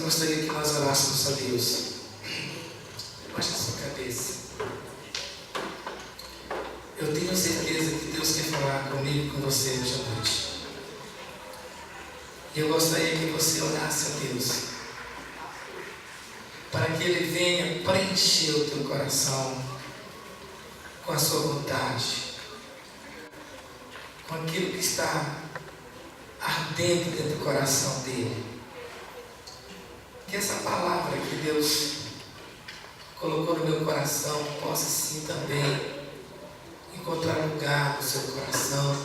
gostaria que nós orássemos a Deus. Baixe a sua cabeça. Eu tenho certeza que Deus quer falar comigo e com você hoje à noite. E eu gostaria que você orasse a Deus, para que Ele venha preencher o teu coração com a sua vontade, com aquilo que está ardendo dentro do coração dele. Que essa palavra que Deus colocou no meu coração possa sim também encontrar lugar no seu coração,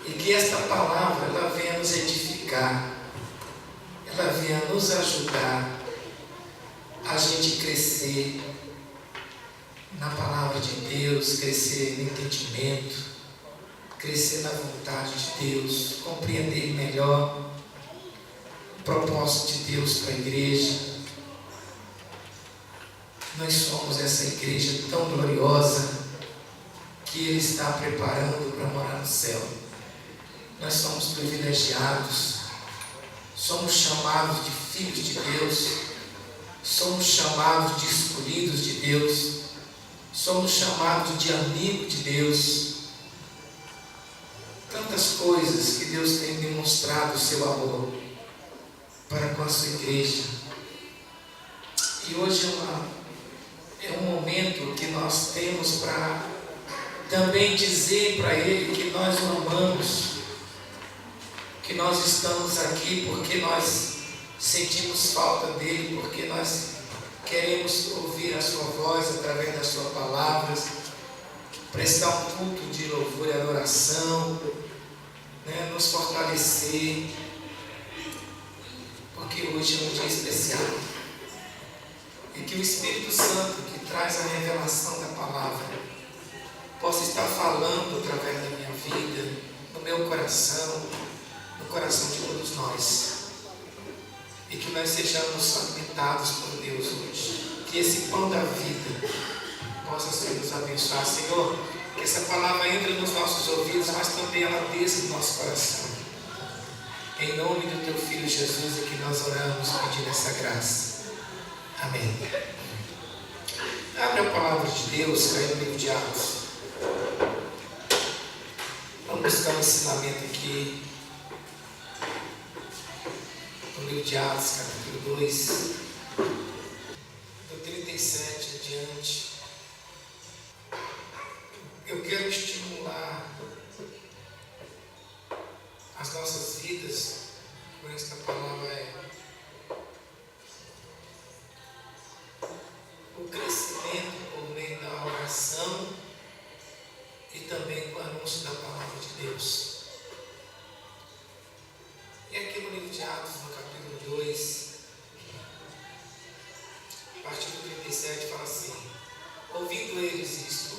e que esta palavra ela venha nos edificar, ela venha nos ajudar a gente crescer na palavra de Deus, crescer no entendimento, crescer na vontade de Deus, compreender melhor o propósito de Deus para a igreja. Nós somos essa igreja tão gloriosa que Ele está preparando para morar no céu. Nós somos privilegiados, somos chamados de filhos de Deus, somos chamados de escolhidos de Deus, somos chamados de amigos de Deus. Tantas coisas que Deus tem demonstrado o seu amor para com a sua igreja. E hoje é um momento que nós temos para também dizer para Ele que nós o amamos, que nós estamos aqui porque nós sentimos falta dEle, porque nós queremos ouvir a sua voz através das suas palavras, prestar um culto de louvor e adoração, nos fortalecer, porque hoje é um dia especial, e que o Espírito Santo, que traz a revelação da palavra, possa estar falando através da minha vida, no meu coração, no coração de todos nós, e que nós sejamos alimentados por Deus hoje, que esse pão da vida possa ser nos abençoar, Senhor, que essa palavra entre nos nossos ouvidos, mas também ela desça no nosso coração. Em nome do Teu Filho Jesus é que nós oramos pedindo essa graça. Amém. Abre a palavra de Deus, cai no livro de Atos. Vamos buscar um ensinamento aqui no livro de Atos, capítulo 2, do 37 adiante. Eu quero estimular as nossas vidas com esta palavra, o crescimento por meio da oração e também com o anúncio da palavra de Deus. E aqui no livro de Atos, no capítulo 2, a partir do 37, fala assim: ouvindo eles isto,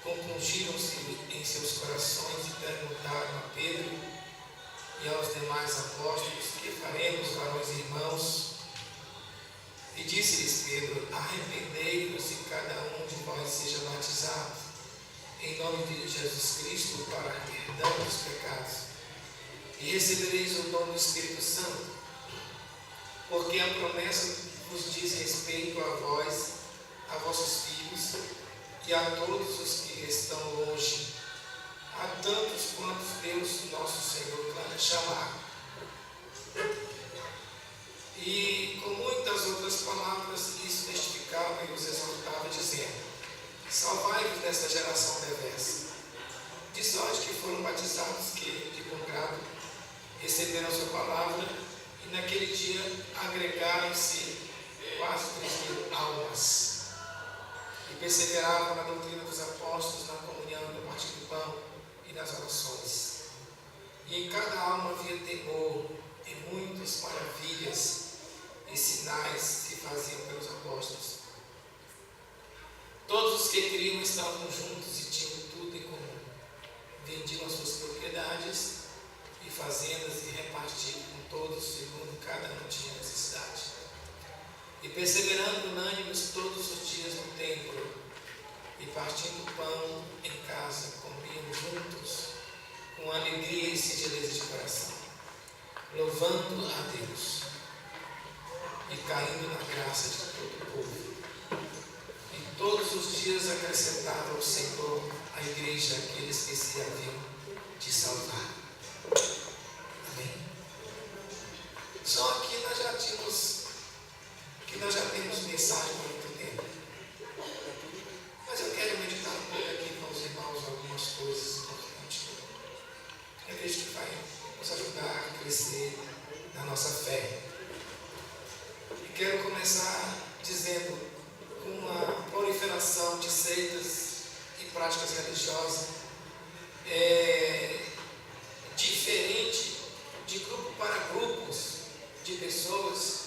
compungiram-se em seus corações e perguntaram a Pedro e aos demais apóstolos: que faremos, varões e irmãos? E disse-lhes Pedro: arrependei-vos e cada um de vós seja batizado em nome de Jesus Cristo para perdão dos pecados, e recebereis o dom do Espírito Santo, porque a promessa vos diz respeito a vós, a vossos filhos e a todos os que estão longe, a tantos quantos Deus nosso Senhor chamar. E com muitas outras palavras isso testificava e os exortava, dizendo: salvai-vos desta geração perversa. De sorte que foram batizados que, de bom grado, receberam a sua palavra, e naquele dia agregaram-se quase 3.000 almas. E perseveravam na doutrina dos apóstolos, na comunhão, no partir do pão e nas orações. E em cada alma havia temor, e muitas maravilhas e sinais se faziam pelos apóstolos. Todos os que criam estavam juntos e tinham tudo em comum. Vendiam as suas propriedades e fazendas e repartiam com todos, segundo cada um tinha necessidade. E perseverando unânimes todos os dias no templo, e partindo o pão em casa, comiam juntos, com alegria e singeleza de coração, louvando a Deus caindo na graça de todo o povo. E todos os dias acrescentava ao Senhor a igreja aqueles que se haviam de salvar. Amém? Só que nós já temos mensagem há muito tempo. Mas eu quero meditar um pouco aqui com os irmãos algumas coisas importantes. Eu vejo que vai nos ajudar a crescer na nossa fé. E quero começar dizendo uma proliferação de seitas e práticas religiosas diferente de grupo para grupos de pessoas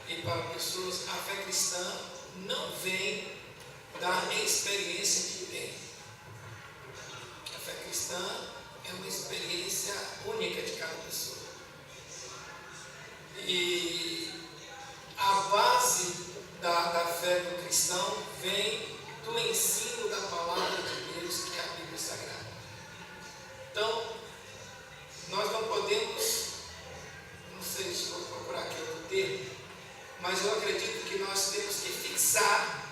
e para pessoas. A fé cristã não vem da experiência que tem. A fé cristã é uma experiência única de cada pessoa. E a base da fé do cristão vem do ensino da palavra de Deus, que é a Bíblia Sagrada. Então, nós não podemos, não sei se vou procurar aqui outro termo, mas eu acredito que nós temos que fixar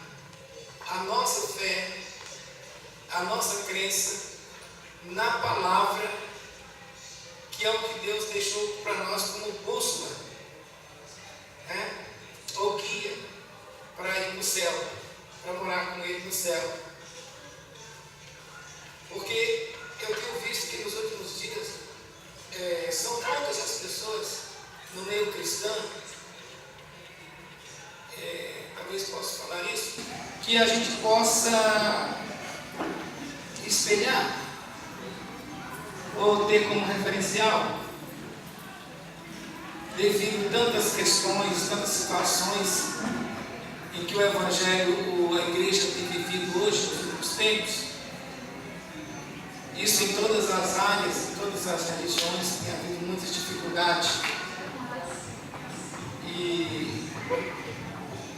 a nossa fé, a nossa crença na palavra, que é o que Deus deixou para nós como bússola, ou guia para ir no céu, para morar com Ele no céu. Porque eu tenho visto que nos últimos dias são poucas as pessoas no meio cristão, talvez possa falar isso, que a gente possa espelhar ou ter como referencial, devido a tantas questões, tantas situações em que o Evangelho, a igreja tem vivido hoje, nos últimos tempos. Isso em todas as áreas, em todas as religiões, tem havido muitas dificuldades. E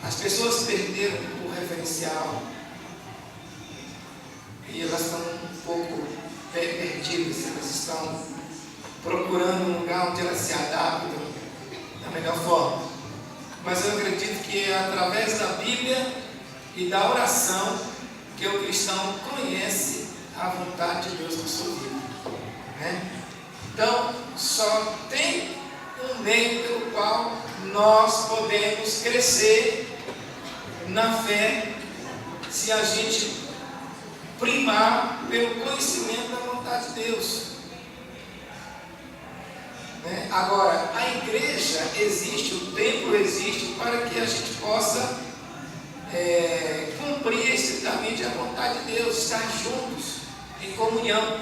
as pessoas perderam o referencial e elas estão um pouco perdidas, elas estão procurando um lugar onde elas se adaptam da melhor forma. Mas eu acredito que é através da Bíblia e da oração que o cristão conhece a vontade de Deus na sua vida, Então, só tem um meio pelo qual nós podemos crescer na fé, se a gente primar pelo conhecimento da vontade de Deus. Agora, a igreja existe, o templo existe para que a gente possa cumprir estritamente a vontade de Deus, estar juntos em comunhão.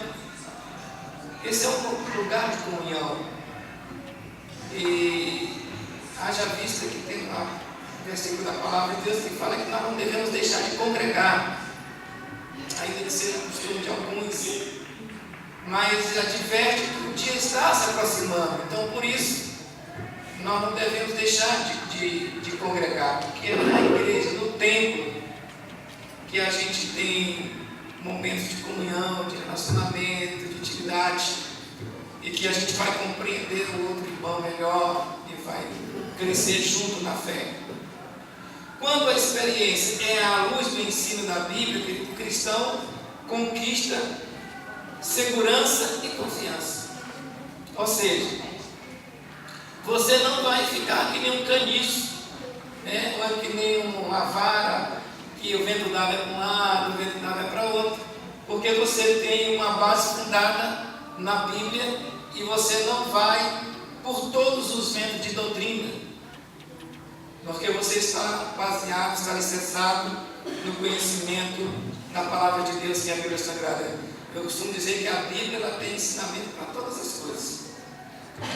Esse é um lugar de comunhão. E haja vista que tem um versículo da palavra de Deus que fala que nós não devemos deixar de congregar, ainda que seja costume de alguns, mas adverte que o dia está se aproximando. Então, por isso, nós não devemos deixar de congregar, porque é na igreja, no templo, que a gente tem momentos de comunhão, de relacionamento, de intimidade, e que a gente vai compreender o outro irmão melhor e vai crescer junto na fé. Quando a experiência é à luz do ensino da Bíblia, o cristão conquista segurança e confiança. Ou seja, você não vai ficar que nem um caniço, ou que nem uma vara que o vento dá vai para um lado, o vento dá vai para outro, porque você tem uma base fundada na Bíblia e você não vai por todos os ventos de doutrina, porque você está baseado, está alicerçado no conhecimento da palavra de Deus, que é a Bíblia Sagrada. Eu costumo dizer que a Bíblia ela tem ensinamento para todas as coisas.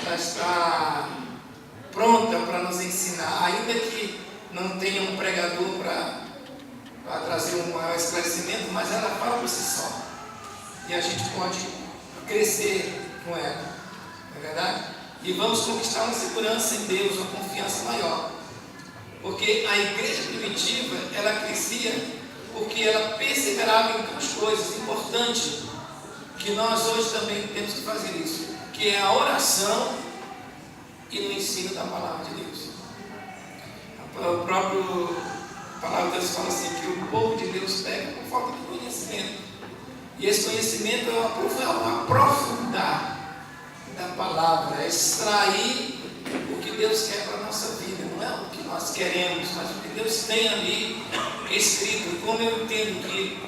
Ela está pronta para nos ensinar, ainda que não tenha um pregador para trazer um maior esclarecimento, mas ela fala por si só. E a gente pode crescer com ela, não é verdade? E vamos conquistar uma segurança em Deus, uma confiança maior. Porque a igreja primitiva, ela crescia porque ela perseverava em duas coisas importantes, que nós hoje também temos que fazer isso, que é a oração e o ensino da palavra de Deus. O próprio palavra de Deus fala assim, que o povo de Deus pega por falta de conhecimento. E esse conhecimento é um aprofundar da palavra, é extrair o que Deus quer para a nossa vida. Não é o que nós queremos, mas o que Deus tem ali escrito. Como eu entendo que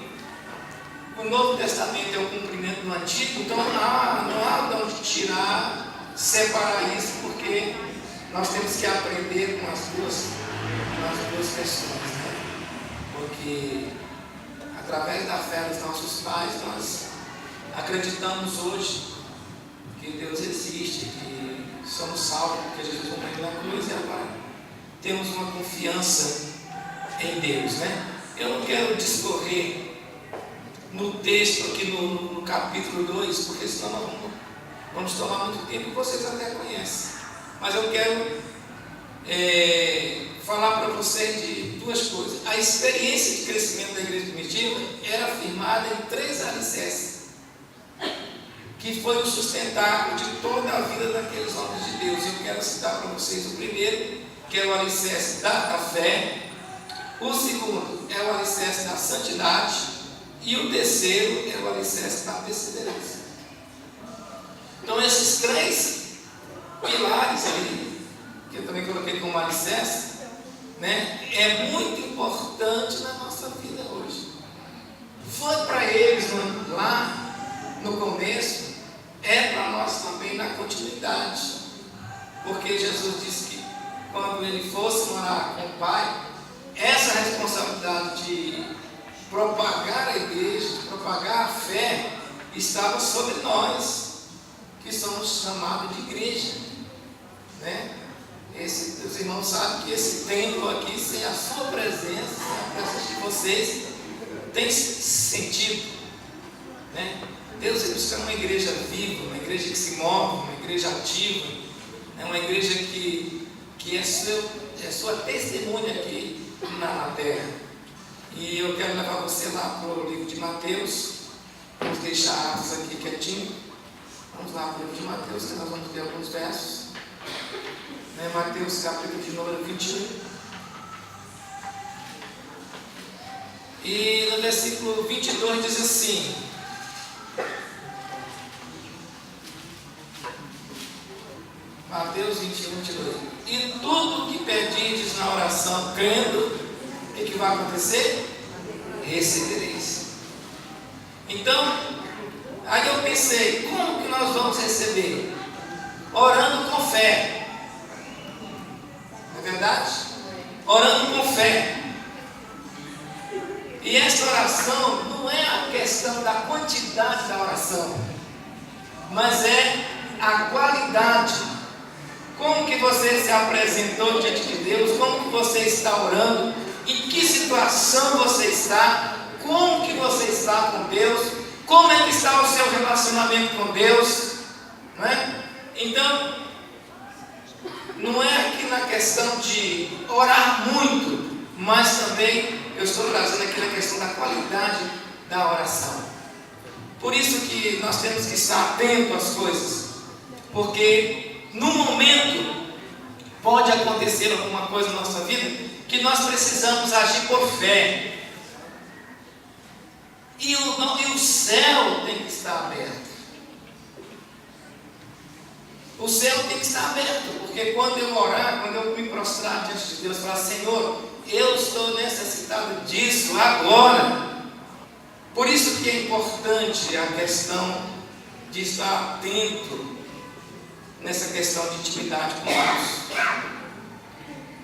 o Novo Testamento é o cumprimento do Antigo, então não há de onde tirar, separar isso, porque nós temos que aprender com as duas questões, né? Porque através da fé dos nossos pais, nós acreditamos hoje que Deus existe, que somos salvos, porque Jesus morreu na cruz, e agora temos uma confiança em Deus, né? Eu não quero discorrer no texto aqui no capítulo 2, porque senão nós vamos tomar muito tempo, e vocês até conhecem. Mas eu quero falar para vocês de duas coisas. A experiência de crescimento da igreja primitiva era firmada em 3 alicerces, que foi o sustentáculo de toda a vida daqueles homens de Deus. Eu quero citar para vocês o primeiro, que é o alicerce da fé. O segundo é o alicerce da santidade. E o terceiro é o alicerce da perseverança. Então esses 3 pilares aí, que eu também coloquei como alicerce, né, é muito importante na nossa vida hoje. Foi para eles lá no começo, é para nós também na continuidade. Porque Jesus disse que quando ele fosse morar com o Pai, essa responsabilidade de propagar a igreja, de propagar a fé, estava sobre nós, que somos chamados de igreja, né? Os irmãos sabem que esse templo aqui, sem a sua presença, sem a presença de vocês, tem sentido, né? Deus busca uma igreja viva, uma igreja que se move, uma igreja ativa, né? Uma igreja que é sua testemunha aqui na terra. E eu quero levar você lá para o livro de Mateus. Vamos deixar Atos aqui quietinho. Vamos lá para o livro de Mateus, que nós vamos ver alguns versos. Mateus capítulo de número 21. E no versículo 22 diz assim: Mateus 21, 22. E tudo que pedirdes na oração, crendo, o que vai acontecer? Recebereis. Então, aí eu pensei, como que nós vamos receber? Orando com fé. Não é verdade? Orando com fé. E essa oração não é a questão da quantidade da oração, mas é a qualidade. Como que você se apresentou diante de Deus? Como que você está orando? Em que situação você está? Como que você está com Deus? Como é que está o seu relacionamento com Deus? Não é? Então, não é aqui na questão de orar muito, mas também eu estou trazendo aqui na questão da qualidade da oração. Por isso que nós temos que estar atentos às coisas, porque no momento pode acontecer alguma coisa na nossa vida que nós precisamos agir por fé. E o céu tem que estar aberto. O céu tem que estar aberto, porque quando eu orar, quando eu me prostrar diante de Deus, falar: Senhor, eu estou necessitado disso agora. Por isso que é importante a questão de estar atento nessa questão de intimidade com Deus.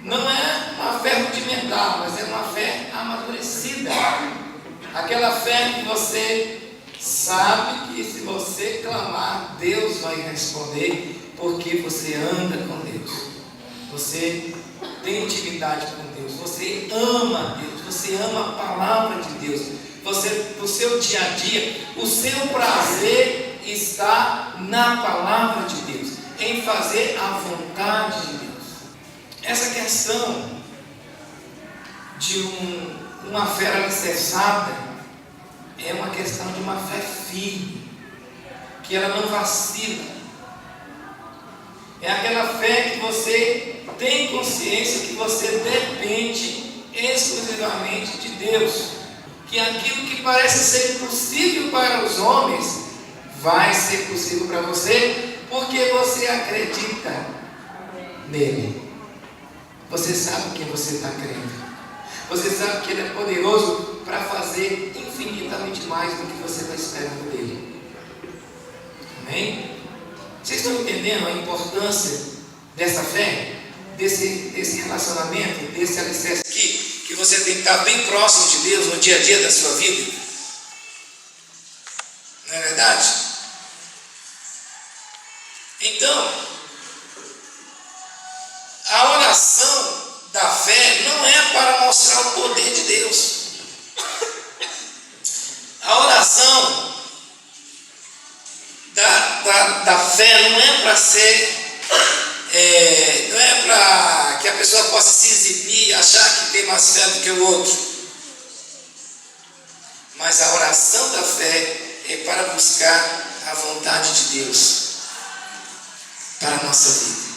Não é uma fé rudimentar, mas é uma fé amadurecida. Aquela fé que você sabe que se você clamar, Deus vai responder, porque você anda com Deus. Você tem intimidade com Deus. Você ama Deus. Você ama a palavra de Deus. No seu dia a dia, o seu prazer está na palavra de Deus, em fazer a vontade de Deus. Essa questão de uma fé alicerçada é uma questão de uma fé firme, que ela não vacila. É aquela fé que você tem consciência que você depende exclusivamente de Deus. Que aquilo que parece ser impossível para os homens vai ser possível para você, porque você acredita nele. Você sabe que você está crendo. Você sabe que ele é poderoso para fazer infinitamente mais do que você está esperando dele. Amém? Vocês estão entendendo a importância dessa fé? Desse relacionamento, desse alicerce aqui, que você tem que estar bem próximo de Deus no dia a dia da sua vida? Não é verdade? Então, a oração da fé não é para mostrar o poder de Deus. A oração da fé não é para ser, não é para que a pessoa possa se exibir, achar que tem mais fé do que o outro. Mas a oração da fé é para buscar a vontade de Deus para a nossa vida.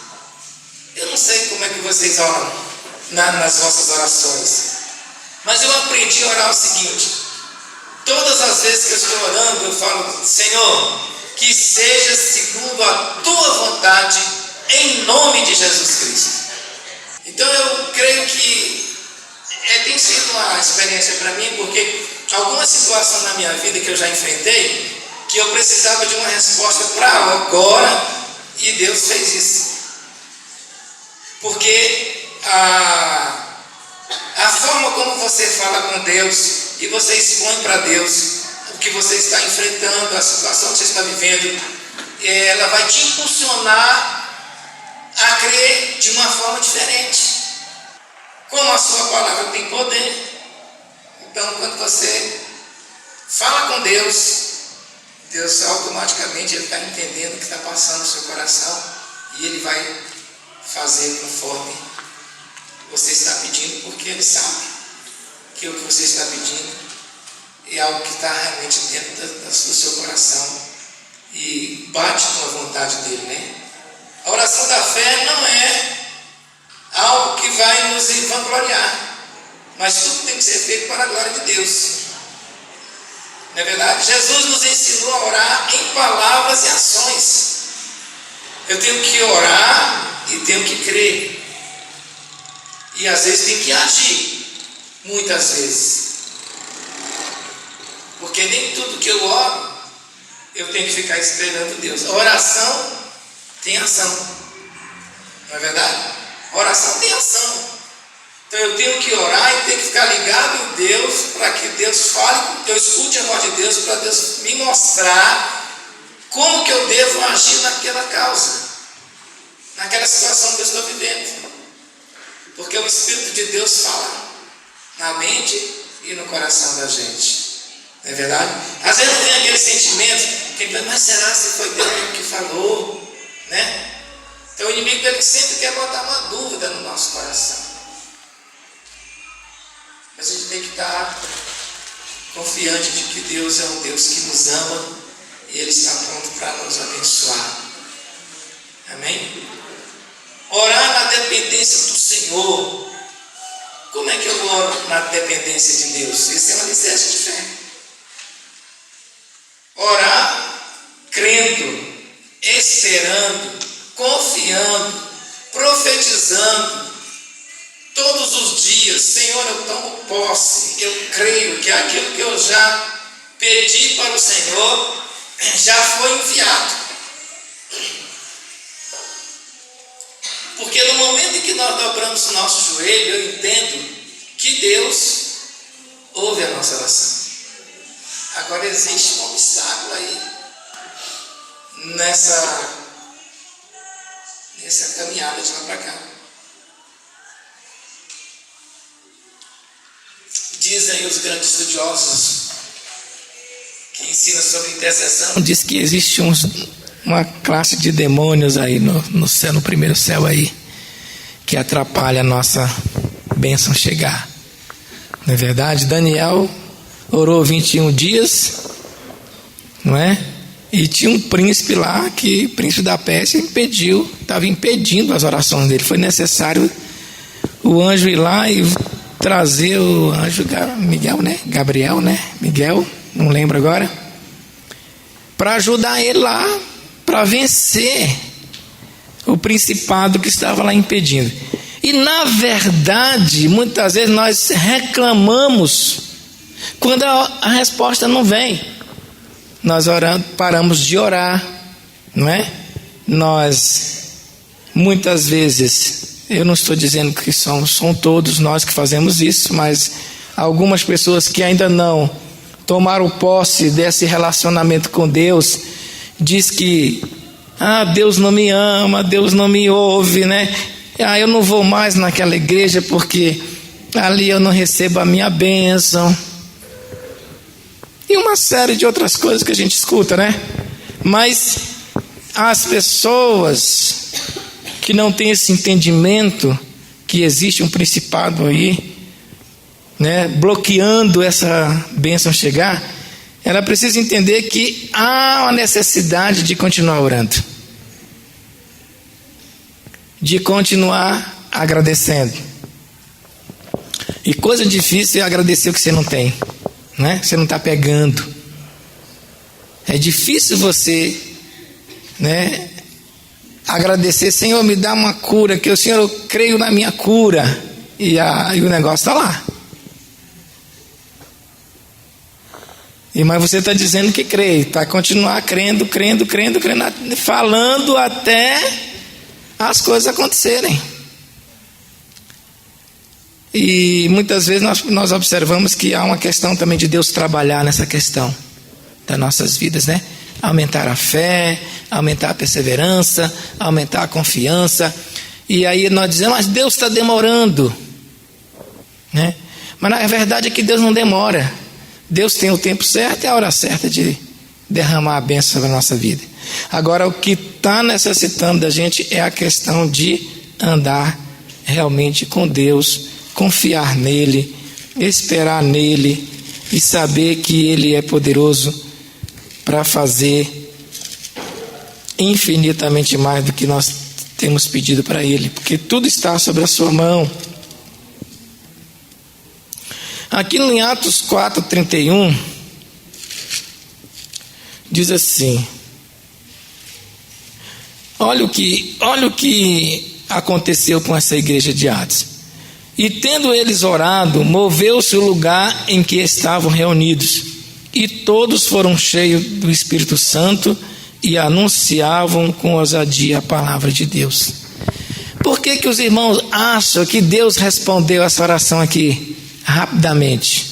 Eu não sei como é que vocês oram nas vossas orações, mas eu aprendi a orar o seguinte: todas as vezes que eu estou orando, eu falo: Senhor, que seja segundo a tua vontade, em nome de Jesus Cristo. Então eu creio que tem sido uma experiência para mim, porque alguma situação na minha vida que eu já enfrentei, que eu precisava de uma resposta para agora, e Deus fez isso. Porque a forma como você fala com Deus e você expõe para Deus o que você está enfrentando, a situação que você está vivendo, ela vai te impulsionar a crer de uma forma diferente. Como a sua palavra tem poder, então quando você fala com Deus, Deus automaticamente está entendendo o que está passando no seu coração e Ele vai fazer conforme você está pedindo, porque Ele sabe que o que você está pedindo é algo que está realmente dentro do seu coração e bate com a vontade dele, né? A oração da fé não é algo que vai nos vangloriar, mas tudo tem que ser feito para a glória de Deus. Não é verdade? Jesus nos ensinou a orar em palavras e ações. Eu tenho que orar e tenho que crer. E às vezes tem que agir. Muitas vezes. Porque nem tudo que eu oro, eu tenho que ficar esperando Deus. A oração tem ação. Não é verdade? A oração tem ação. Então eu tenho que orar e tenho que ficar ligado em Deus, para que Deus fale, eu escute a voz de Deus, para Deus me mostrar como que eu devo agir naquela causa, naquela situação que eu estou vivendo. Porque o Espírito de Deus fala na mente e no coração da gente. Não é verdade? Às vezes vem aquele sentimento, que, mas será se foi Deus que falou? Né? Então o inimigo ele sempre quer botar uma dúvida no nosso coração. Mas a gente tem que estar confiante de que Deus é um Deus que nos ama e Ele está pronto para nos abençoar. Amém? Orar na dependência do Senhor. Como é que eu oro na dependência de Deus? Esse é um alicerce de fé. Orar crendo, esperando, confiando, profetizando. Todos os dias, Senhor, eu tomo posse, eu creio que aquilo que eu já pedi para o Senhor já foi enviado. Porque no momento em que nós dobramos o nosso joelho, eu entendo que Deus ouve a nossa oração. Agora existe um obstáculo aí nessa caminhada de lá para cá. Dizem os grandes estudiosos que ensinam sobre intercessão, diz que existe uma classe de demônios aí no céu, no primeiro céu aí, que atrapalha a nossa bênção chegar. Não é verdade? Daniel orou 21 dias, não é? E tinha um príncipe lá, que o príncipe da Pérsia estava impedindo as orações dele. Foi necessário o anjo ir lá e trazer o anjo Miguel, né? Gabriel, né? Miguel, não lembro agora, para ajudar ele lá, para vencer o principado que estava lá impedindo. E na verdade, muitas vezes nós reclamamos quando a resposta não vem. Nós paramos de orar, não é? Nós, muitas vezes, eu não estou dizendo que são todos nós que fazemos isso, mas algumas pessoas que ainda não tomaram posse desse relacionamento com Deus, diz que, Deus não me ama, Deus não me ouve, né? Eu não vou mais naquela igreja porque ali eu não recebo a minha bênção. E uma série de outras coisas que a gente escuta, né? Mas as pessoas que não têm esse entendimento que existe um principado aí, né, bloqueando essa bênção chegar, ela precisa entender que há uma necessidade de continuar orando, de continuar agradecendo. E coisa difícil é agradecer o que você não tem, né? Você não está pegando. É difícil você, né, agradecer: Senhor, me dá uma cura, que o Senhor, eu creio na minha cura, e o negócio está lá. Mas você está dizendo que crê, vai continuar crendo, falando até as coisas acontecerem. E muitas vezes nós observamos que há uma questão também de Deus trabalhar nessa questão das nossas vidas, né? Aumentar a fé, aumentar a perseverança, aumentar a confiança. E aí nós dizemos: mas Deus está demorando, né? Mas na verdade é que Deus não demora. Deus tem o tempo certo e a hora certa de derramar a bênção sobre a nossa vida. Agora, o que está necessitando da gente é a questão de andar realmente com Deus, confiar nele, esperar nele e saber que ele é poderoso para fazer infinitamente mais do que nós temos pedido para ele, porque tudo está sobre a sua mão. Aqui em Atos 4:31 diz assim: olha o que aconteceu com essa igreja de Atos. E tendo eles orado, moveu-se o lugar em que estavam reunidos, e todos foram cheios do Espírito Santo e anunciavam com ousadia a palavra de Deus. Por que os irmãos acham que Deus respondeu essa oração aqui rapidamente?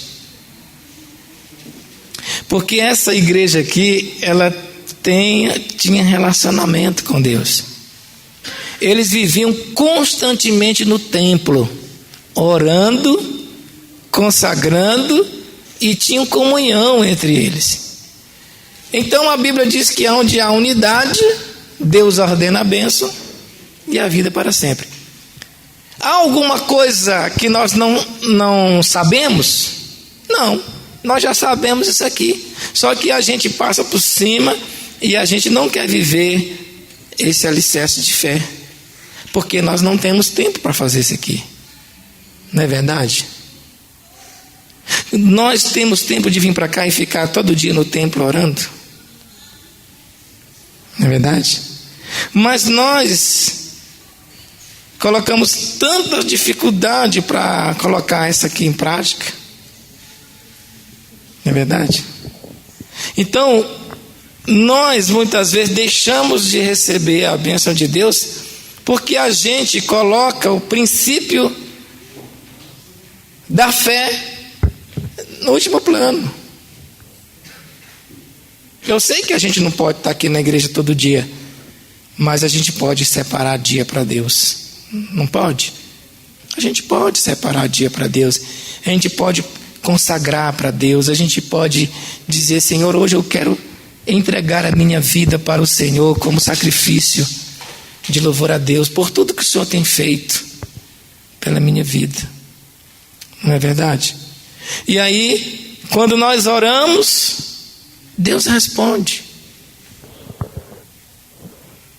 Porque essa igreja aqui, ela tinha relacionamento com Deus. Eles viviam constantemente no templo, orando, consagrando, e tinham comunhão entre eles. Então a Bíblia diz que onde há unidade, Deus ordena a bênção e a vida para sempre. Há alguma coisa que nós não sabemos? Não, nós já sabemos isso aqui. Só que a gente passa por cima e a gente não quer viver esse alicerce de fé, porque nós não temos tempo para fazer isso aqui. Não é verdade? Nós temos tempo de vir para cá e ficar todo dia no templo orando? Não é verdade? Mas nós colocamos tanta dificuldade para colocar isso aqui em prática. Não é verdade? Então, nós muitas vezes deixamos de receber a bênção de Deus porque a gente coloca o princípio da fé no último plano. Eu sei que a gente não pode estar aqui na igreja todo dia, mas a gente pode separar dia para Deus. Não pode? A gente pode separar dia para Deus. A gente pode consagrar para Deus. A gente pode dizer: Senhor, hoje eu quero entregar a minha vida para o Senhor como sacrifício de louvor a Deus por tudo que o Senhor tem feito pela minha vida. Não é verdade? E aí, quando nós oramos, Deus responde.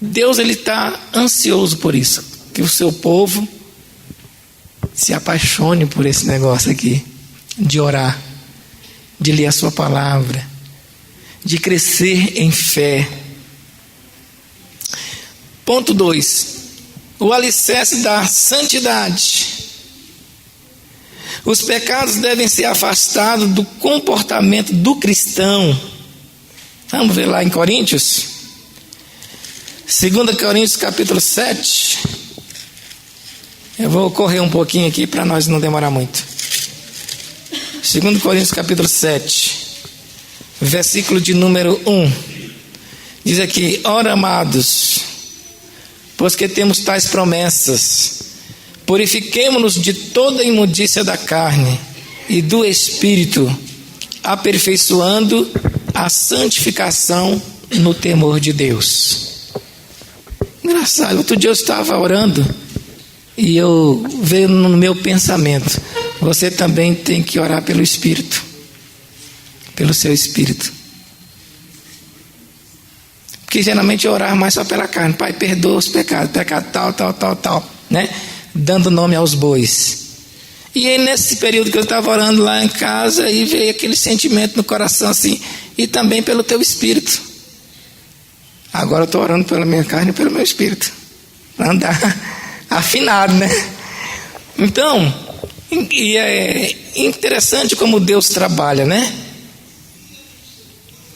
Deus ele está ansioso por isso, que o seu povo se apaixone por esse negócio aqui, de orar, de ler a sua palavra, de crescer em fé. Ponto 2, o alicerce da santidade. Os pecados devem ser afastados do comportamento do cristão. Vamos ver lá em Coríntios, 2 Coríntios capítulo 7. Eu vou correr um pouquinho aqui para nós não demorar muito. 2 Coríntios capítulo 7, versículo de número 1. Diz aqui: ora, amados, pois que temos tais promessas, purifiquemo-nos de toda imundícia da carne e do espírito, aperfeiçoando a santificação no temor de Deus. Engraçado, outro dia eu estava orando e veio no meu pensamento: você também tem que orar pelo Espírito, pelo seu Espírito. Porque geralmente orar mais só pela carne. Pai, perdoa os pecados, pecado tal, né? Dando nome aos bois. E aí nesse período que eu estava orando lá em casa, aí veio aquele sentimento no coração assim: e também pelo teu Espírito. Agora eu estou orando pela minha carne e pelo meu Espírito, para andar afinado, né? Então, e é interessante como Deus trabalha, né?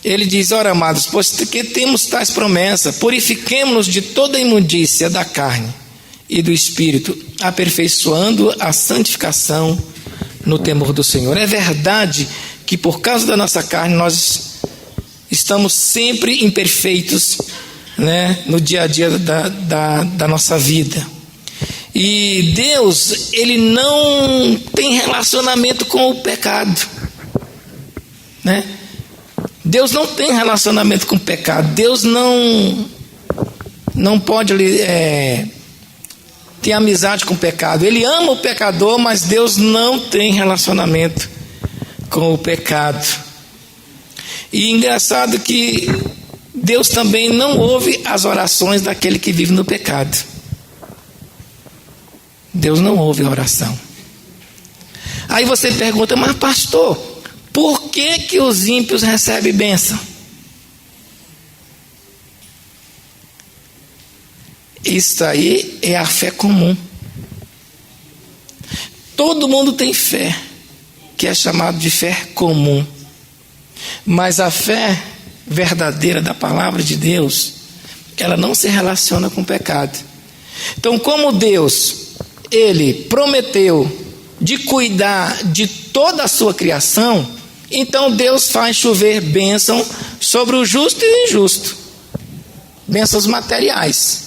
Ele diz: ora, amados, pois que temos tais promessas, purifiquemo-nos de toda imundícia da carne e do espírito, aperfeiçoando a santificação no temor do Senhor. É verdade que por causa da nossa carne nós estamos sempre imperfeitos, né, no dia a dia da nossa vida. E Deus, ele não tem relacionamento com o pecado, né? Deus não tem relacionamento com o pecado. Deus não pode ter amizade com o pecado. Ele ama o pecador, mas Deus não tem relacionamento com o pecado. E engraçado que Deus também não ouve as orações daquele que vive no pecado. Deus não ouve a oração. Aí você pergunta: mas pastor, por que os ímpios recebem bênção? Isso aí é a fé comum. Todo mundo tem fé, que é chamado de fé comum. Mas a fé verdadeira da palavra de Deus, ela não se relaciona com o pecado. Então, como Deus, ele prometeu de cuidar de toda a sua criação, então Deus faz chover bênção sobre o justo e o injusto, bênçãos materiais.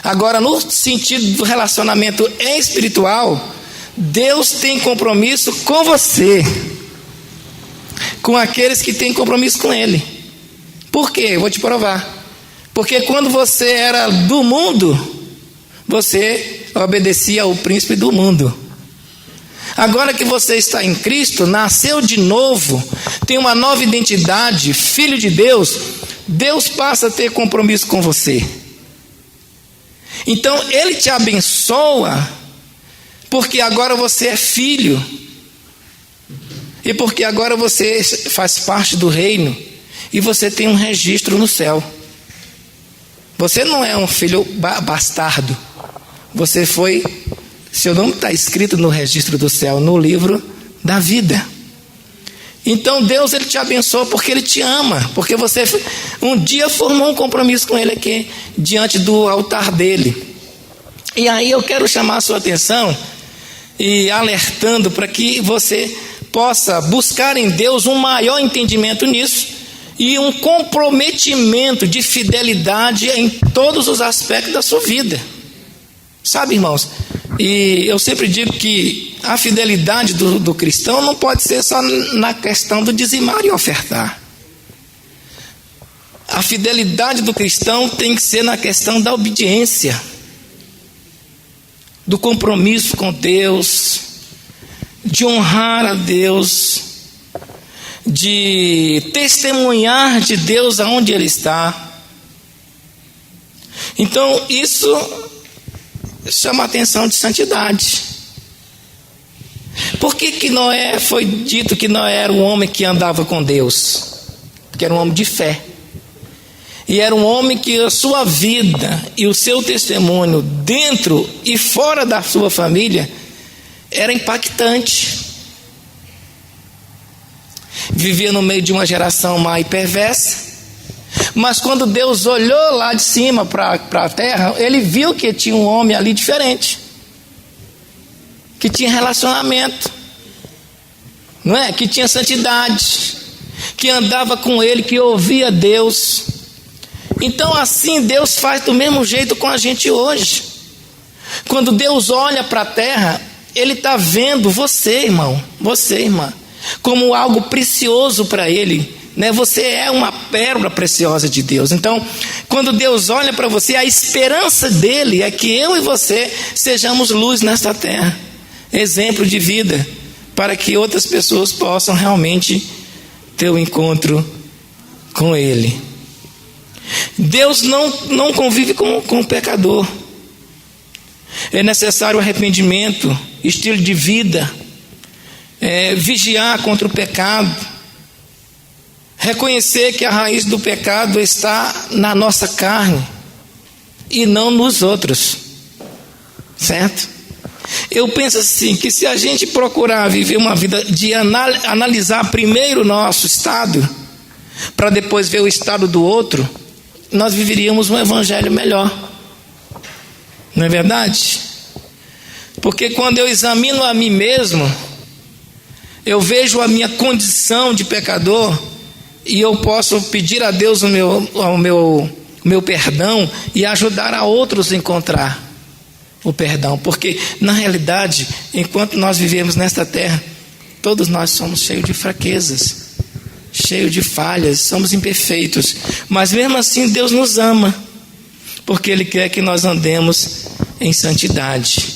Agora, no sentido do relacionamento espiritual, Deus tem compromisso com você, com aqueles que têm compromisso com Ele. Por quê? Eu vou te provar. Porque quando você era do mundo, você obedecia ao príncipe do mundo. Agora que você está em Cristo, nasceu de novo, tem uma nova identidade, filho de Deus, Deus passa a ter compromisso com você. Então Ele te abençoa, porque agora você é filho, e porque agora você faz parte do reino, e você tem um registro no céu. Você não é um filho bastardo, você foi... Seu nome está escrito no registro do céu, no livro da vida. Então Deus, ele te abençoa porque Ele te ama, porque você um dia formou um compromisso com Ele aqui diante do altar dele. E aí eu quero chamar a sua atenção e alertando para que você possa buscar em Deus um maior entendimento nisso e um comprometimento de fidelidade em todos os aspectos da sua vida. Sabe, irmãos? E eu sempre digo que a fidelidade do cristão não pode ser só na questão do dizimar e ofertar. A fidelidade do cristão tem que ser na questão da obediência, do compromisso com Deus, de honrar a Deus, de testemunhar de Deus aonde Ele está. Então isso chama a atenção de santidade. Por que Noé foi dito que Noé era um homem que andava com Deus? Porque era um homem de fé. E era um homem que a sua vida e o seu testemunho dentro e fora da sua família era impactante. Vivia no meio de uma geração má e perversa. Mas quando Deus olhou lá de cima para a terra, ele viu que tinha um homem ali diferente, que tinha relacionamento, não é? Que tinha santidade, que andava com ele, que ouvia Deus. Então assim Deus faz do mesmo jeito com a gente hoje. Quando Deus olha para a terra, Ele está vendo você, irmão, você, irmã, como algo precioso para Ele, né? Você é uma pérola preciosa de Deus. Então, quando Deus olha para você, a esperança dele é que eu e você sejamos luz nesta terra, exemplo de vida, para que outras pessoas possam realmente ter o encontro com Ele. Deus não convive com o pecador. É necessário arrependimento, estilo de vida, vigiar contra o pecado, reconhecer que a raiz do pecado está na nossa carne e não nos outros, certo? Eu penso assim, que se a gente procurar viver uma vida de analisar primeiro o nosso estado, para depois ver o estado do outro, nós viveríamos um evangelho melhor, não é verdade? Porque quando eu examino a mim mesmo, eu vejo a minha condição de pecador, e eu posso pedir a Deus o meu perdão e ajudar a outros a encontrar o perdão. Porque na realidade, enquanto nós vivemos nesta terra, todos nós somos cheios de fraquezas, cheios de falhas, somos imperfeitos, mas mesmo assim Deus nos ama, porque Ele quer que nós andemos em santidade.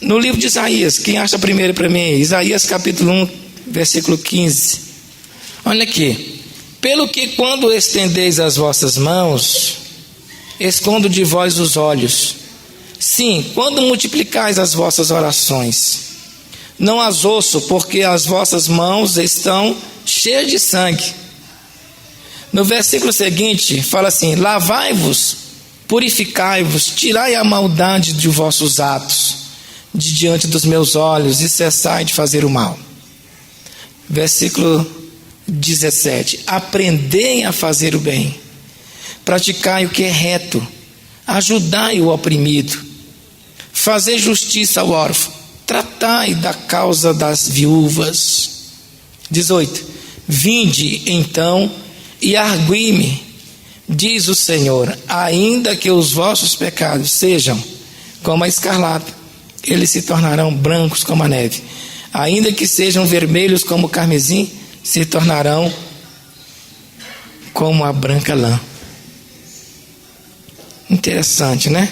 No livro de Isaías, quem acha primeiro para mim aí? Isaías capítulo 1, versículo 15. Olha aqui: pelo que quando estendeis as vossas mãos, escondo de vós os olhos. Sim, quando multiplicais as vossas orações, não as ouço, porque as vossas mãos estão cheias de sangue. No versículo seguinte fala assim: lavai-vos, purificai-vos, tirai a maldade de vossos atos de diante dos meus olhos, e cessai de fazer o mal. Versículo 17: aprendei a fazer o bem, praticai o que é reto, ajudai o oprimido, fazei justiça ao órfão, tratai da causa das viúvas. 18: vinde então e argui-me, diz o Senhor, ainda que os vossos pecados sejam como a escarlata, eles se tornarão brancos como a neve. Ainda que sejam vermelhos como o carmesim, se tornarão como a branca lã. Interessante, né?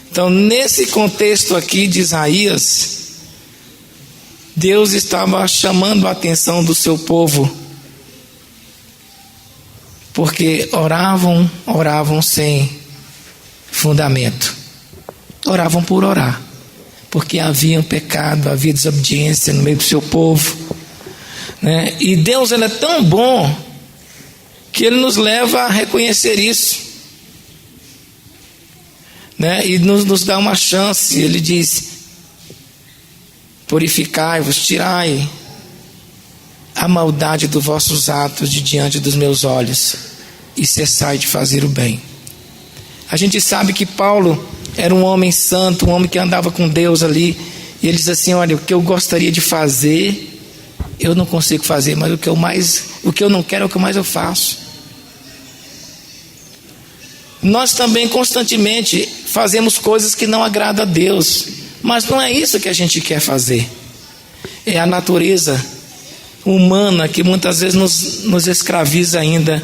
Então, nesse contexto aqui de Isaías, Deus estava chamando a atenção do seu povo, porque oravam sem fundamento, oravam por orar, porque havia um pecado, havia desobediência no meio do seu povo, né? E Deus, ele é tão bom que Ele nos leva a reconhecer isso, né? E nos dá uma chance. Ele diz: purificai-vos, tirai a maldade dos vossos atos de diante dos meus olhos, e cessai de fazer o bem. A gente sabe que Paulo era um homem santo, um homem que andava com Deus ali, e ele diz assim: olha, o que eu gostaria de fazer, eu não consigo fazer, mas o que eu não quero é o que mais eu faço. Nós também constantemente fazemos coisas que não agradam a Deus, mas não é isso que a gente quer fazer. É a natureza humana que muitas vezes nos escraviza ainda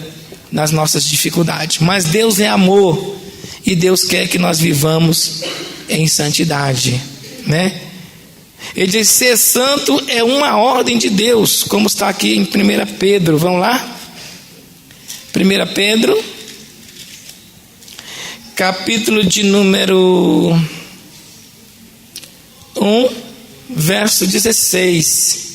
nas nossas dificuldades. Mas Deus é amor, e Deus quer que nós vivamos em santidade, né? Ele diz: ser santo é uma ordem de Deus, como está aqui em 1 Pedro. Vamos lá? 1 Pedro capítulo de número 1, verso 16.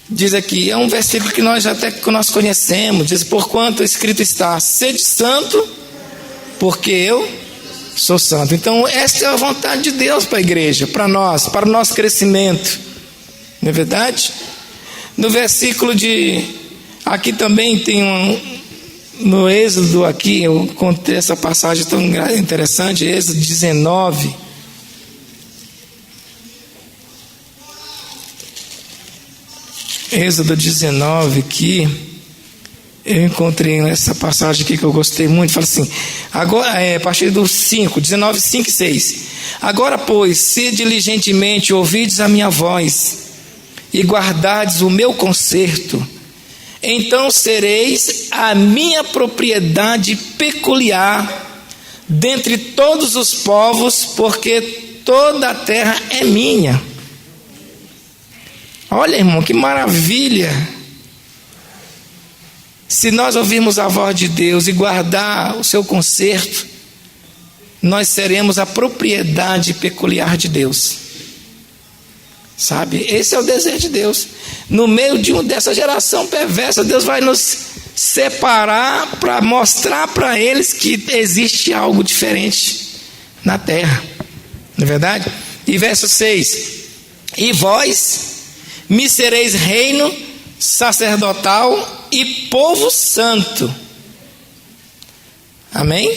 Diz aqui, é um versículo que nós conhecemos. Diz: porquanto escrito está, sede santo, porque eu sou santo. Então esta é a vontade de Deus para a igreja, para nós, para o nosso crescimento, não é verdade? No versículo aqui também tem no Êxodo, aqui eu contei essa passagem tão interessante, Êxodo 19. Êxodo 19, aqui eu encontrei essa passagem aqui que eu gostei muito. Fala assim, agora, a partir do 5, 19, 5 e 6. Agora, pois, se diligentemente ouvides a minha voz e guardardes o meu conserto, então sereis a minha propriedade peculiar dentre todos os povos, porque toda a terra é minha. Olha, irmão, que maravilha! Se nós ouvirmos a voz de Deus e guardar o seu conserto, nós seremos a propriedade peculiar de Deus. Sabe? Esse é o desejo de Deus. No meio dessa geração perversa, Deus vai nos separar para mostrar para eles que existe algo diferente na terra. Não é verdade? E verso 6: e vós me sereis reino sacerdotal e povo santo. Amém?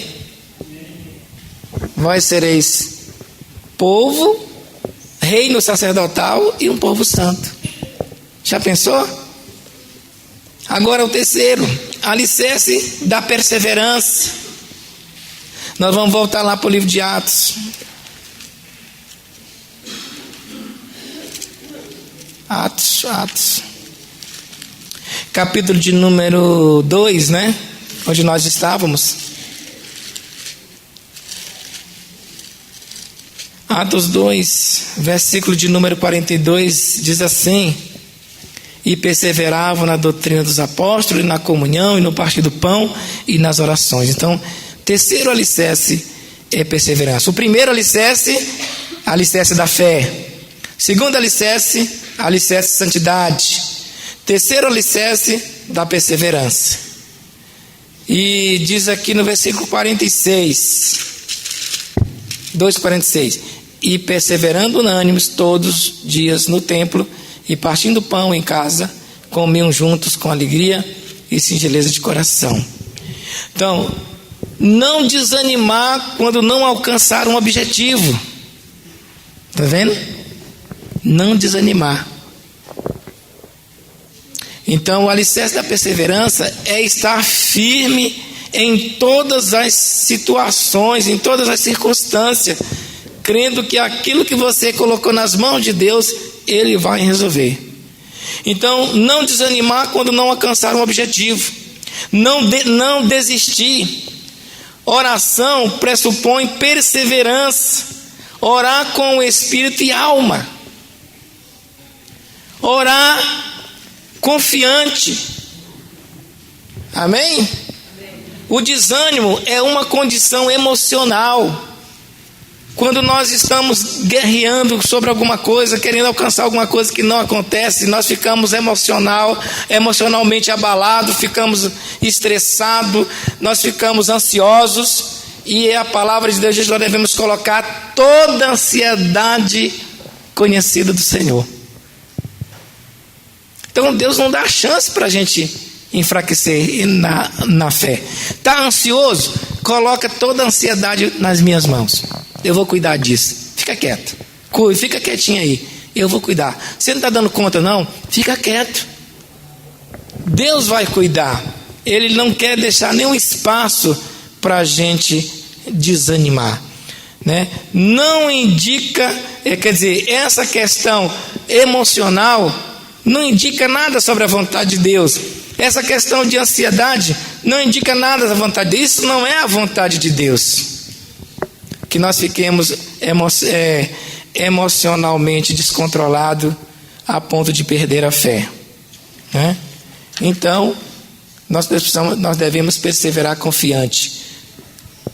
Vós sereis povo, reino sacerdotal e um povo santo. Já pensou? Agora o terceiro, alicerce da perseverança. Nós vamos voltar lá para o livro de Atos. Atos. Capítulo de número 2, né? Onde nós estávamos. Atos 2, versículo de número 42, diz assim: e perseveravam na doutrina dos apóstolos, e na comunhão, e no partir do pão, e nas orações. Então, terceiro alicerce é perseverança. O primeiro alicerce da fé. Segundo alicerce de santidade. Terceiro alicerce da perseverança. E diz aqui no versículo 46, 2:46: e perseverando unânimes todos os dias no templo, e partindo pão em casa, comiam juntos com alegria e singeleza de coração. Então, não desanimar quando não alcançar um objetivo. Está vendo? Não desanimar. Então, o alicerce da perseverança é estar firme em todas as situações, em todas as circunstâncias, crendo que aquilo que você colocou nas mãos de Deus, Ele vai resolver. Então, não desanimar quando não alcançar um objetivo, não desistir. Oração pressupõe perseverança, orar com o espírito e alma, orar confiante. Amém? O desânimo é uma condição emocional. Quando nós estamos guerreando sobre alguma coisa, querendo alcançar alguma coisa que não acontece, nós ficamos emocionalmente abalados, ficamos estressados, nós ficamos ansiosos, e a palavra de Deus diz que nós devemos colocar toda a ansiedade conhecida do Senhor. Então Deus não dá chance para a gente enfraquecer na fé. Está ansioso? Coloca toda a ansiedade nas minhas mãos. Eu vou cuidar disso. Fica quieto. Fica quietinho aí. Eu vou cuidar. Você não está dando conta não? Fica quieto. Deus vai cuidar. Ele não quer deixar nenhum espaço para a gente desanimar, né? Não indica, quer dizer, essa questão emocional não indica nada sobre a vontade de Deus. Essa questão de ansiedade não indica nada da vontade de Deus. Isso não é a vontade de Deus, que nós fiquemos emocionalmente descontrolados a ponto de perder a fé, né? Então nós devemos perseverar confiante.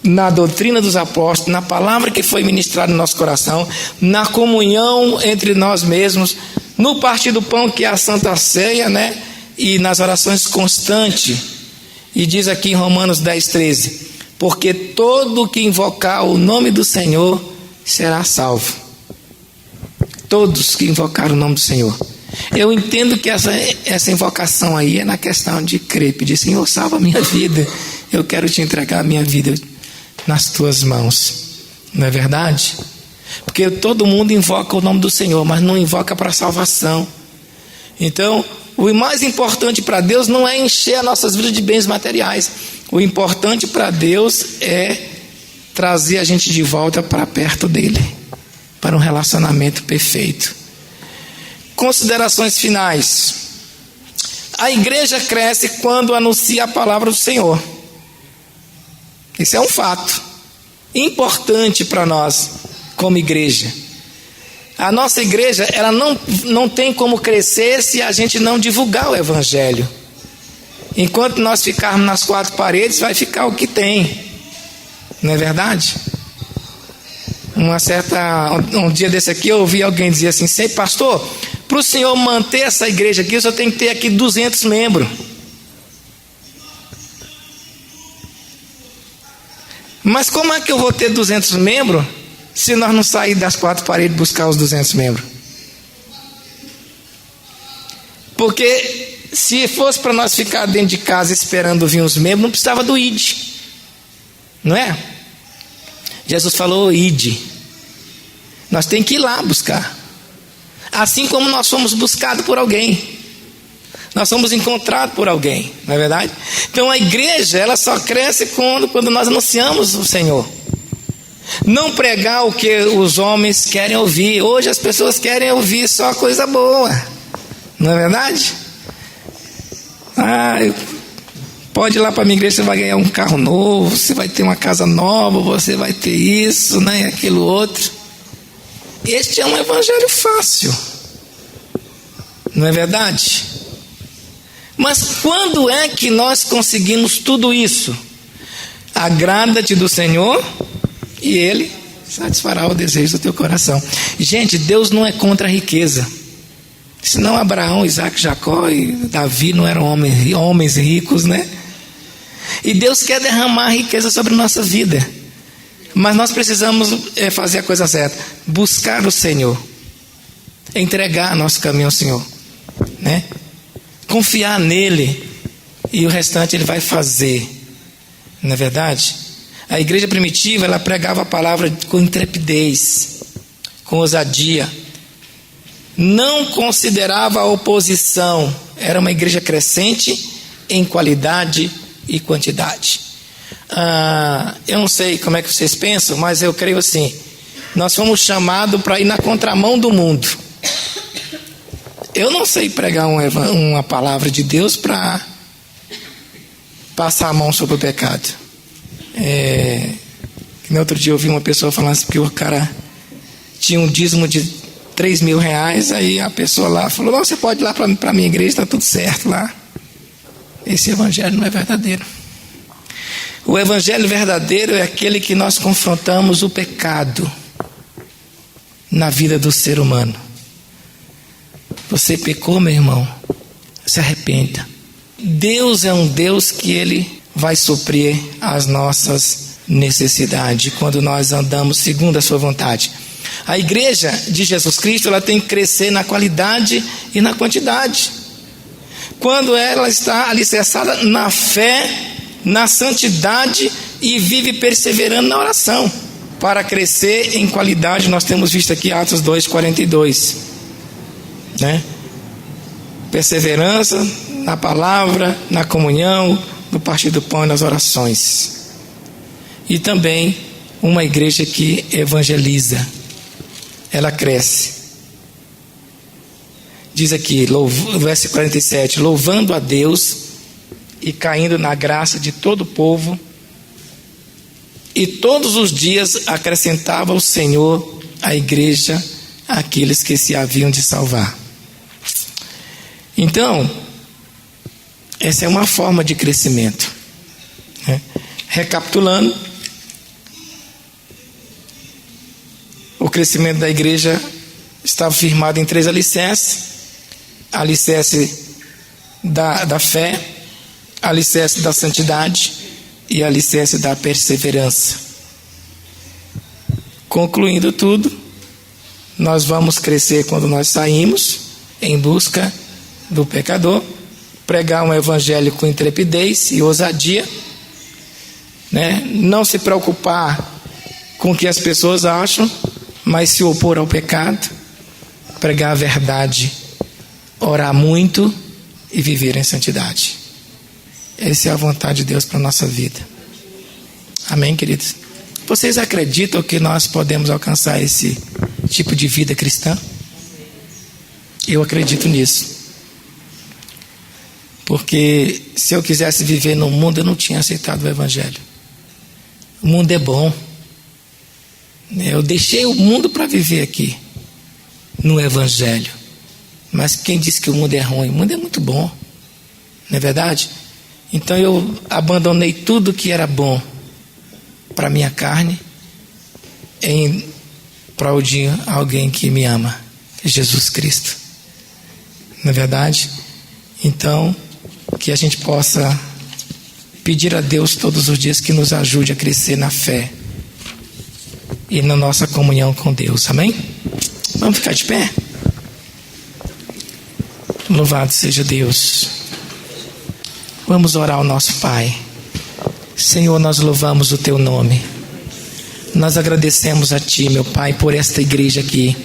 na doutrina dos apóstolos, na palavra que foi ministrada no nosso coração, na comunhão entre nós mesmos, no partir do pão, que é a Santa Ceia, né? E nas orações constantes. E diz aqui em Romanos 10:13: porque todo que invocar o nome do Senhor será salvo. Todos que invocaram o nome do Senhor. Eu entendo que essa invocação aí é na questão de crer, pedir: Senhor, salva a minha vida, eu quero te entregar a minha vida nas tuas mãos. Não é verdade? Porque todo mundo invoca o nome do Senhor, mas não invoca para salvação. Então, o mais importante para Deus não é encher as nossas vidas de bens materiais. O importante para Deus é trazer a gente de volta para perto dele, para um relacionamento perfeito. Considerações finais. A igreja cresce quando anuncia a palavra do Senhor. Isso é um fato importante para nós como igreja. A nossa igreja, ela não tem como crescer se a gente não divulgar o evangelho. Enquanto nós ficarmos nas quatro paredes, vai ficar o que tem. Não é verdade? Um dia desse aqui eu ouvi alguém dizer assim: sei, pastor, para o senhor manter essa igreja aqui, eu só tenho que ter aqui 200 membros. Mas como é que eu vou ter 200 membros se nós não sair das quatro paredes e buscar os 200 membros? Porque se fosse para nós ficar dentro de casa esperando vir os membros, não precisava do ID, não é? Jesus falou: ide. Nós temos que ir lá buscar. Assim como nós fomos buscados por alguém, nós somos encontrados por alguém, não é verdade? Então a igreja, ela só cresce quando nós anunciamos o Senhor. Não pregar o que os homens querem ouvir. Hoje as pessoas querem ouvir só coisa boa, não é verdade? Pode ir lá para a minha igreja, você vai ganhar um carro novo, você vai ter uma casa nova, você vai ter isso, né, aquilo outro. Este é um evangelho fácil, não é verdade? Mas quando é que nós conseguimos tudo isso? Agrada-te do Senhor e Ele satisfará o desejo do teu coração. Gente, Deus não é contra a riqueza. Senão Abraão, Isaac, Jacó e Davi não eram homens ricos, né? E Deus quer derramar riqueza sobre a nossa vida. Mas nós precisamos fazer a coisa certa: buscar o Senhor, entregar nosso caminho ao Senhor, né? Confiar nele, e o restante Ele vai fazer. Não é verdade? A igreja primitiva, ela pregava a palavra com intrepidez, com ousadia, não considerava a oposição. Era uma igreja crescente em qualidade e quantidade. Eu não sei como é que vocês pensam, mas eu creio assim: nós fomos chamados para ir na contramão do mundo. Eu não sei pregar uma palavra de Deus para passar a mão sobre o pecado. No outro dia eu ouvi uma pessoa falando assim, porque o cara tinha um dízimo de 3 mil reais, aí a pessoa lá falou: não, você pode ir lá para a minha igreja, está tudo certo lá. Esse evangelho não é verdadeiro. O evangelho verdadeiro é aquele que nós confrontamos o pecado na vida do ser humano. Você pecou, meu irmão? Se arrependa. Deus é um Deus que Ele vai suprir as nossas necessidades quando nós andamos segundo a sua vontade. A igreja de Jesus Cristo, ela tem que crescer na qualidade e na quantidade. Quando ela está alicerçada na fé, na santidade e vive perseverando na oração. Para crescer em qualidade, nós temos visto aqui Atos 2:42, né? Perseverança na palavra, na comunhão, no partir do pão e nas orações. E também uma igreja que evangeliza, ela cresce. Diz aqui, verso 47: louvando a Deus e caindo na graça de todo o povo, e todos os dias acrescentava o Senhor à igreja aqueles que se haviam de salvar. Então, essa é uma forma de crescimento, né? Recapitulando, o crescimento da igreja estava firmado em 3 alicerces: alicerce da fé, alicerce da santidade e alicerce da perseverança. Concluindo tudo, nós vamos crescer quando nós saímos em busca do pecador, pregar um evangelho com intrepidez e ousadia, né? Não se preocupar com o que as pessoas acham, mas se opor ao pecado, pregar a verdade, orar muito e viver em santidade. Essa é a vontade de Deus para a nossa vida. Amém, queridos? Vocês acreditam que nós podemos alcançar esse tipo de vida cristã? Eu acredito nisso. Porque se eu quisesse viver no mundo, eu não tinha aceitado o evangelho. O mundo é bom. Eu deixei o mundo para viver aqui, no evangelho. Mas quem disse que o mundo é ruim? O mundo é muito bom, não é verdade? Então eu abandonei tudo que era bom para minha carne em prol de alguém que me ama, Jesus Cristo, não é verdade? Então, que a gente possa pedir a Deus todos os dias que nos ajude a crescer na fé e na nossa comunhão com Deus. Amém? Vamos ficar de pé? Louvado seja Deus. Vamos orar ao nosso Pai. Senhor, nós louvamos o Teu nome. Nós agradecemos a Ti, meu Pai, por esta igreja aqui.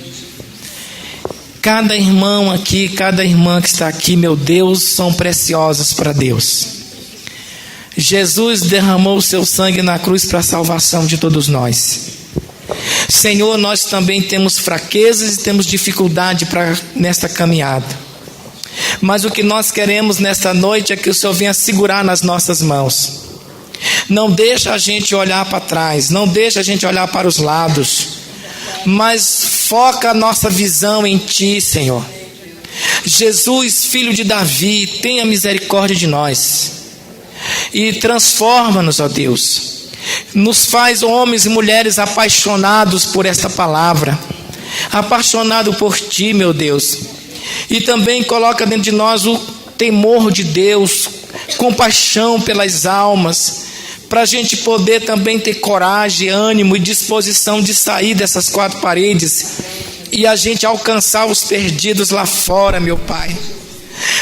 Cada irmão aqui, cada irmã que está aqui, meu Deus, são preciosas para Deus. Jesus derramou o Seu sangue na cruz para a salvação de todos nós. Senhor, nós também temos fraquezas e temos dificuldade nesta caminhada. Mas o que nós queremos nesta noite é que o Senhor venha segurar nas nossas mãos. Não deixa a gente olhar para trás, não deixa a gente olhar para os lados, mas foca a nossa visão em Ti, Senhor. Jesus, filho de Davi, tenha misericórdia de nós e transforma-nos, ó Deus. Nos faz homens e mulheres apaixonados por esta palavra, apaixonado por Ti, meu Deus. E também coloca dentro de nós o temor de Deus, compaixão pelas almas, para a gente poder também ter coragem, ânimo e disposição de sair dessas 4 paredes e a gente alcançar os perdidos lá fora, meu Pai.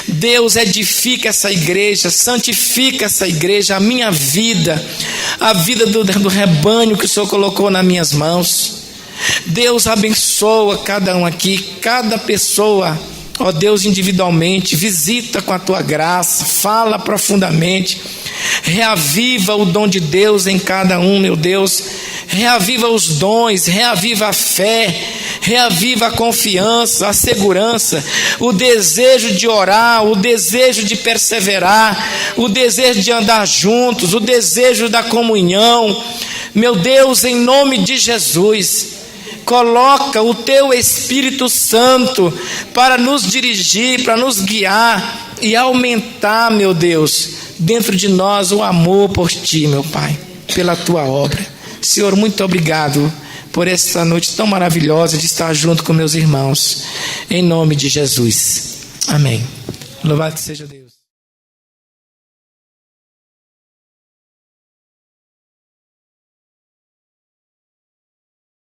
Deus, edifica essa igreja, santifica essa igreja, a minha vida, a vida do rebanho que o Senhor colocou nas minhas mãos. Deus, abençoa cada um aqui, cada pessoa, ó Deus, individualmente. Visita com a Tua graça, fala profundamente, reaviva o dom de Deus em cada um, meu Deus. Reaviva os dons, reaviva a fé, reaviva a confiança, a segurança, o desejo de orar, o desejo de perseverar, o desejo de andar juntos, o desejo da comunhão. Meu Deus, em nome de Jesus, coloca o Teu Espírito Santo para nos dirigir, para nos guiar e aumentar, meu Deus, dentro de nós o amor por Ti, meu Pai, pela Tua obra. Senhor, muito obrigado por essa noite tão maravilhosa de estar junto com meus irmãos, em nome de Jesus. Amém. Louvado seja Deus.